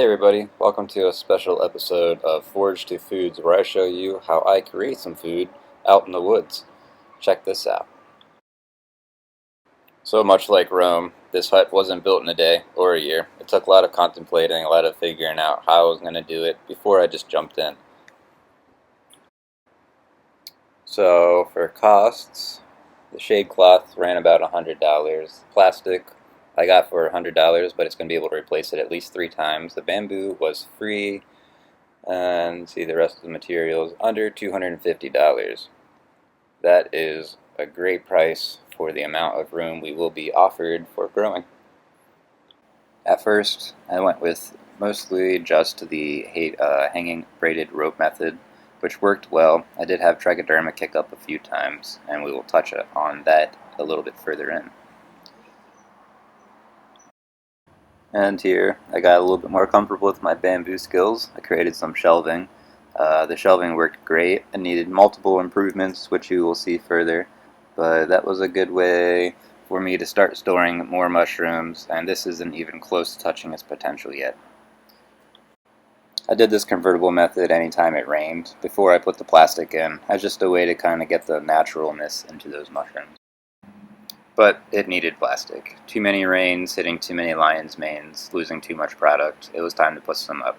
Hey everybody, welcome to a special episode of Forage to Foods where I show you how I create some food out in the woods. Check this out. So much like Rome, this hut wasn't built in a day or a year. It took a lot of contemplating, a lot of figuring out how I was going to do it before I just jumped in. So for costs, the shade cloth ran about $100. Plastic I got for $100, but it's going to be able to replace it at least 3 times. The bamboo was free. And see the rest of the materials under $250. That is a great price for the amount of room we will be offered for growing. At first, I went with mostly just the hanging braided rope method, which worked well. I did have trichoderma kick up a few times, and we will touch on that a little bit further in. And here, I got a little bit more comfortable with my bamboo skills. I created some shelving. The shelving worked great. It needed multiple improvements, which you will see further, but that was a good way for me to start storing more mushrooms, and this isn't even close to touching its potential yet. I did this convertible method anytime it rained, before I put the plastic in, as just a way to kind of get the naturalness into those mushrooms. But it needed plastic. Too many rains, hitting too many lion's manes, losing too much product. It was time to put some up.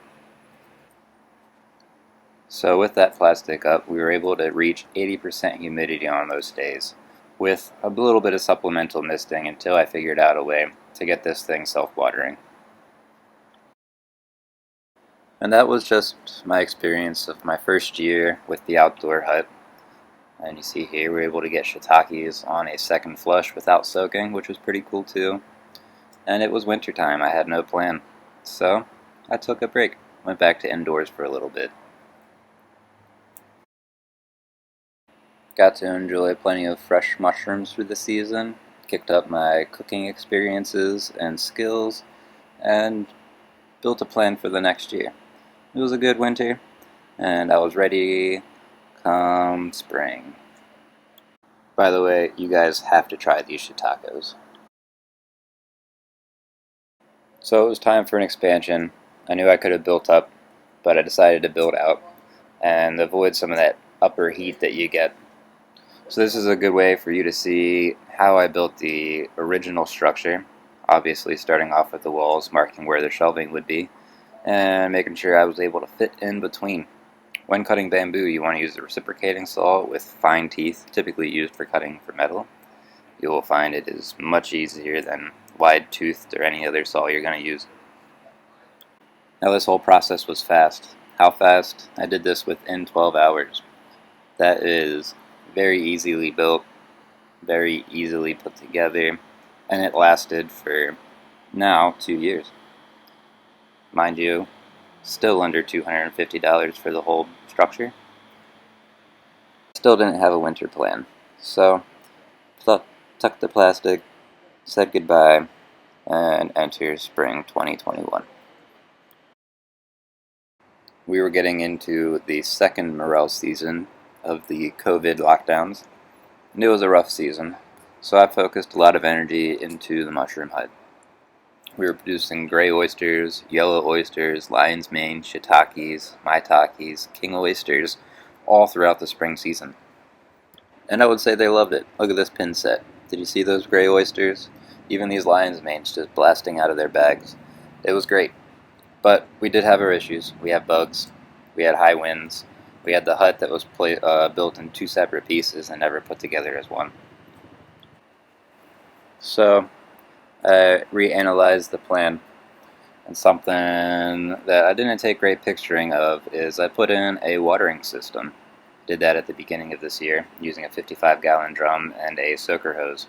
So with that plastic up, we were able to reach 80% humidity on those days, with a little bit of supplemental misting until I figured out a way to get this thing self-watering. And that was just my experience of my first year with the outdoor hut. And you see here, we were able to get shiitakes on a second flush without soaking, which was pretty cool too. And it was winter time, I had no plan. So, I took a break, went back to indoors for a little bit. Got to enjoy plenty of fresh mushrooms through the season, kicked up my cooking experiences and skills, and built a plan for the next year. It was a good winter, and I was ready come spring. By the way, you guys have to try these shiitakes. So it was time for an expansion. I knew I could have built up, but I decided to build out and avoid some of that upper heat that you get. So this is a good way for you to see how I built the original structure, obviously starting off with the walls, marking where the shelving would be, and making sure I was able to fit in between. When cutting bamboo, you want to use the reciprocating saw with fine teeth, typically used for cutting for metal. You will find it is much easier than wide-toothed or any other saw you're going to use. Now this whole process was fast. How fast? I did this within 12 hours. That is very easily built, very easily put together, and it lasted for now 2 years. Mind you, still under $250 for the whole structure. Still didn't have a winter plan, so tucked the plastic, said goodbye, and enter spring 2021. We were getting into the second morel season of the COVID lockdowns, and it was a rough season, so I focused a lot of energy into the mushroom hut. We were producing gray oysters, yellow oysters, lion's mane, shiitakes, maitakes, king oysters, all throughout the spring season. And I would say they loved it. Look at this pin set. Did you see those gray oysters? Even these lion's manes just blasting out of their bags. It was great. But we did have our issues. We had bugs. We had high winds. We had the hut that was built in 2 separate pieces and never put together as one. So I reanalyzed the plan, and something that I didn't take great picturing of is I put in a watering system. Did that at the beginning of this year using a 55-gallon drum and a soaker hose.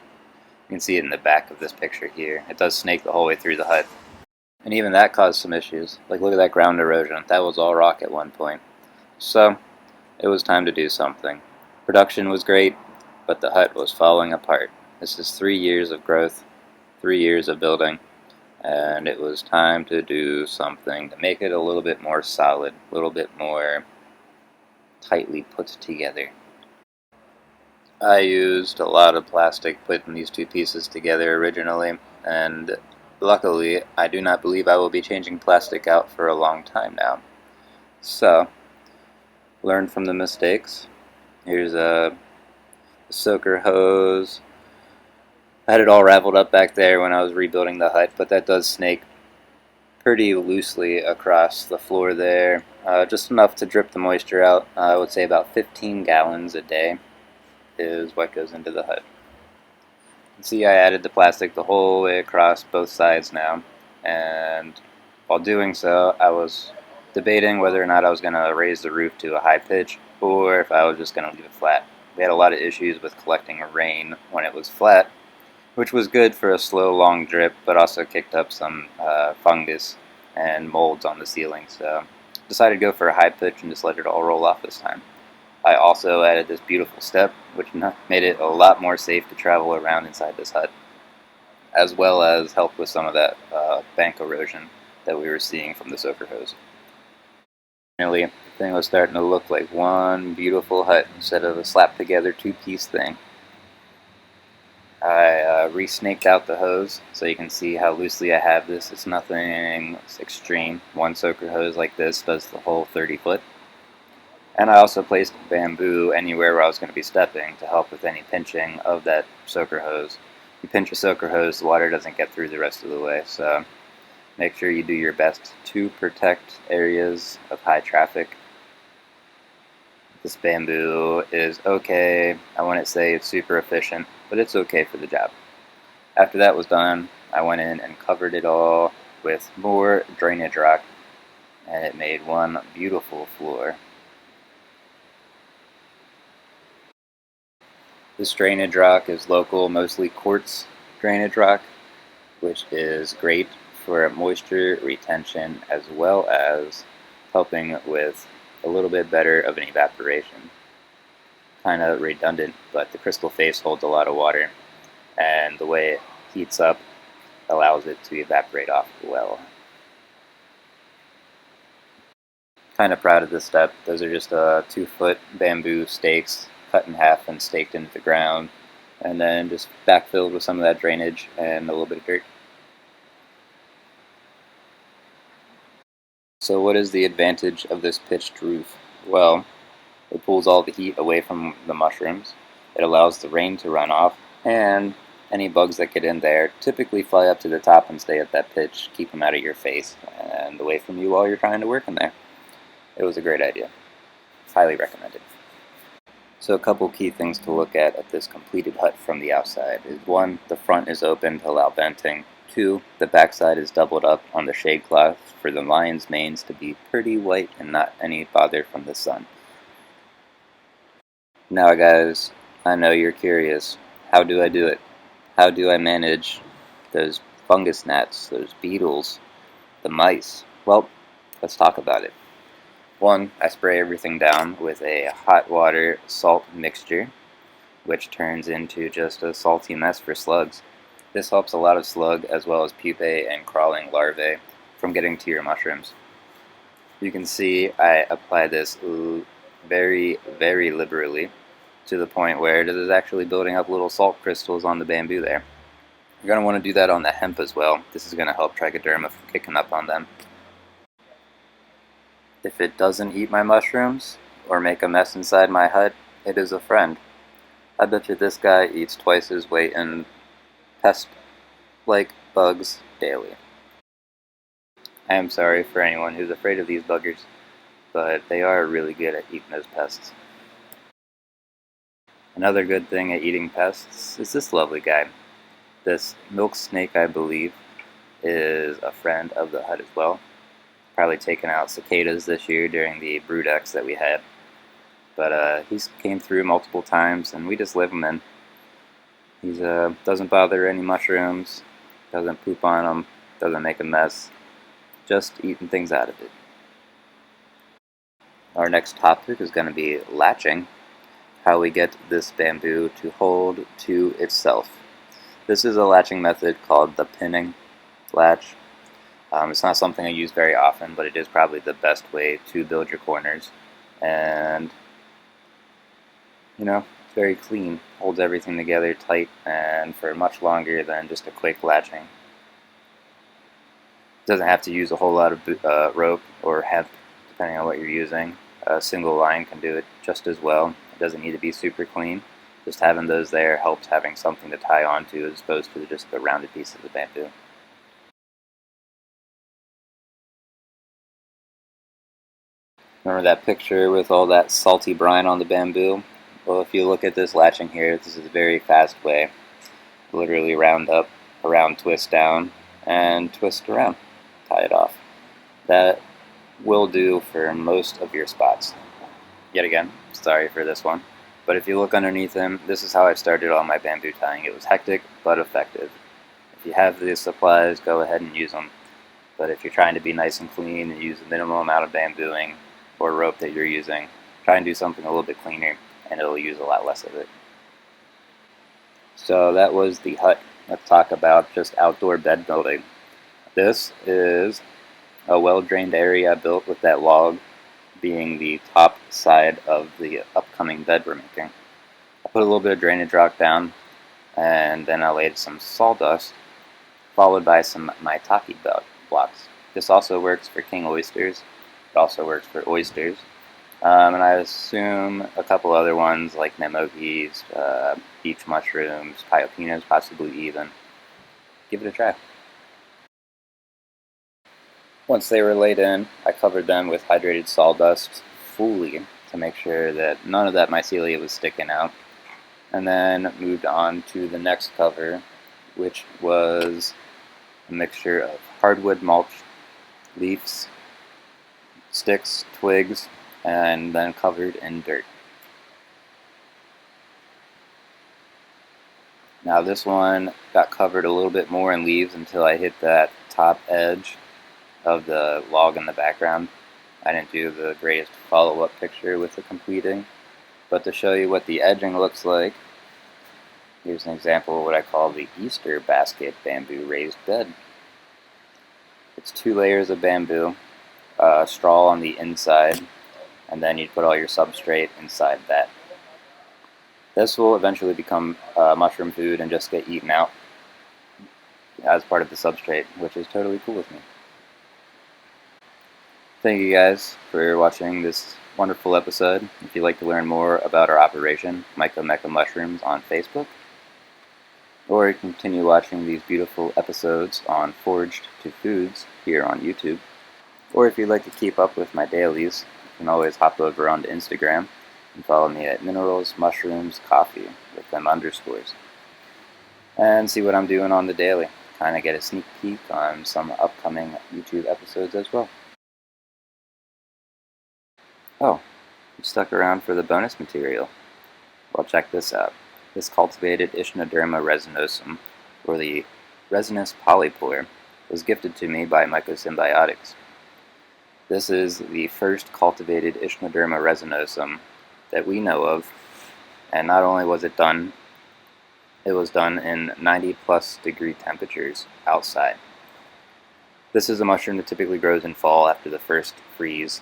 You can see it in the back of this picture here. It does snake the whole way through the hut. And even that caused some issues. Like, look at that ground erosion. That was all rock at one point. So it was time to do something. Production was great, but the hut was falling apart. This is 3 years of growth, 3 years of building, and it was time to do something to make it a little bit more solid, a little bit more tightly put together. I used a lot of plastic putting these 2 pieces together originally, and Luckily, I do not believe I will be changing plastic out for a long time now. So, learn from the mistakes. Here's a soaker hose. I had it all raveled up back there when I was rebuilding the hut, but that does snake pretty loosely across the floor there. Just enough to drip the moisture out. I would say about 15 gallons a day is what goes into the hut. You can see I added the plastic the whole way across both sides now, and while doing so, I was debating whether or not I was going to raise the roof to a high pitch or if I was just going to leave it flat. We had a lot of issues with collecting rain when it was flat, which was good for a slow, long drip, but also kicked up some fungus and molds on the ceiling. So decided to go for a high pitch and just let it all roll off this time. I also added this beautiful step, which made it a lot more safe to travel around inside this hut, as well as helped with some of that bank erosion that we were seeing from the soaker hose. Finally, the thing was starting to look like one beautiful hut instead of a slapped together two-piece thing. I re-snaked out the hose so you can see how loosely I have this. It's nothing extreme. One soaker hose like this does the whole 30 foot. And I also placed bamboo anywhere where I was going to be stepping to help with any pinching of that soaker hose. You pinch a soaker hose, the water doesn't get through the rest of the way, so make sure you do your best to protect areas of high traffic. This bamboo is okay. I wouldn't say it's super efficient, but it's okay for the job. After that was done, I went in and covered it all with more drainage rock, and it made one beautiful floor. This drainage rock is local, mostly quartz drainage rock, which is great for moisture retention as well as helping with a little bit better of an evaporation. Kind of redundant, but the crystal face holds a lot of water, and the way it heats up allows it to evaporate off well. Kind of proud of this step. Those are just 2-foot bamboo stakes cut in half and staked into the ground, and then just backfilled with some of that drainage and a little bit of dirt. So what is the advantage of this pitched roof? Well, it pulls all the heat away from the mushrooms, it allows the rain to run off, and any bugs that get in there typically fly up to the top and stay at that pitch, keep them out of your face and away from you while you're trying to work in there. It was a great idea. Highly recommended. So a couple key things to look at this completed hut from the outside is 1, the front is open to allow venting. 2, the backside is doubled up on the shade cloth for the lion's manes to be pretty white and not any bother from the sun. Now guys, I know you're curious. How do I do it? How do I manage those fungus gnats, those beetles, the mice? Well, let's talk about it. 1, I spray everything down with a hot water salt mixture, which turns into just a salty mess for slugs. This helps a lot of slug as well as pupae and crawling larvae from getting to your mushrooms. You can see I apply this very, very liberally to the point where it is actually building up little salt crystals on the bamboo there. You're going to want to do that on the hemp as well. This is going to help trichoderma from kicking up on them. If it doesn't eat my mushrooms or make a mess inside my hut, it is a friend. I bet you this guy eats twice his weight in pest-like bugs daily. I am sorry for anyone who's afraid of these buggers, but they are really good at eating those pests. Another good thing at eating pests is this lovely guy. This milk snake, I believe, is a friend of the hut as well. Probably taken out cicadas this year during the brood X that we had. But he's came through multiple times, and we just leave him in. He doesn't bother any mushrooms, doesn't poop on them, doesn't make a mess, just eating things out of it. Our next topic is going to be latching, how we get this bamboo to hold to itself. This is a latching method called the pinning latch. It's not something I use very often, but it is probably the best way to build your corners. And, it's very clean, holds everything together tight and for much longer than just a quick latching. Doesn't have to use a whole lot of rope or hemp, depending on what you're using. A single line can do it just as well. It doesn't need to be super clean. Just having those there helps having something to tie onto as opposed to just the rounded pieces of bamboo. Remember that picture with all that salty brine on the bamboo? Well, if you look at this latching here, this is a very fast way. Literally round up, around, twist down, and twist around. Tie it off. That will do for most of your spots. Yet again, sorry for this one. But if you look underneath them, this is how I started all my bamboo tying. It was hectic, but effective. If you have these supplies, go ahead and use them. But if you're trying to be nice and clean and use the minimum amount of bambooing or rope that you're using, try and do something a little bit cleaner, and it'll use a lot less of it. So that was the hut. Let's talk about just outdoor bed building. This is a well-drained area built with that log being the top side of the upcoming bed we're making. I put a little bit of drainage rock down, and then I laid some sawdust, followed by some maitake blocks. This also works for king oysters. It also works for oysters. And I assume a couple other ones like nemokis, beach mushrooms, pyopinas, possibly even. Give it a try. Once they were laid in, I covered them with hydrated sawdust fully to make sure that none of that mycelia was sticking out. And then moved on to the next cover, which was a mixture of hardwood mulch, leaves, sticks, twigs, and then covered in dirt. Now this one got covered a little bit more in leaves until I hit that top edge of the log in the background. I didn't do the greatest follow-up picture with the completing, but to show you what the edging looks like, here's an example of what I call the Easter basket bamboo raised bed. It's 2 layers of bamboo, straw on the inside, and then you put all your substrate inside that. This will eventually become mushroom food and just get eaten out as part of the substrate, which is totally cool with me. Thank you guys for watching this wonderful episode. If you'd like to learn more about our operation, Myco Mecha Mushrooms on Facebook, or you can continue watching these beautiful episodes on Foraged to Foods here on YouTube, or if you'd like to keep up with my dailies, you can always hop over onto Instagram and follow me at Minerals, Mushrooms, Coffee with them underscores, and see what I'm doing on the daily. Kind of get a sneak peek on some upcoming YouTube episodes as well. Oh, you stuck around for the bonus material. Well, check this out. This cultivated Ichnoderma resinosum, or the resinous polypore, was gifted to me by Mycosymbiotics. This is the first cultivated Ichnoderma resinosum that we know of, and not only was it done, it was done in 90+ degree temperatures outside. This is a mushroom that typically grows in fall after the first freeze,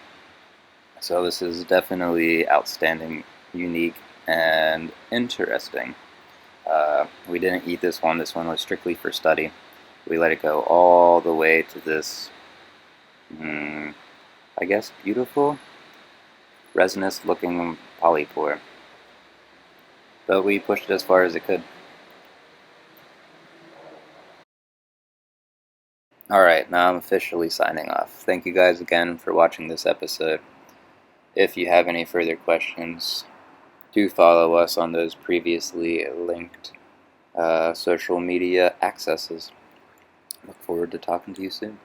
so this is definitely outstanding, unique, and interesting. We didn't eat this one was strictly for study. We let it go all the way to this, I guess, beautiful, resinous looking polypore. But we pushed it as far as it could. Alright, now I'm officially signing off. Thank you guys again for watching this episode. If you have any further questions, do follow us on those previously linked social media accesses. Look forward to talking to you soon.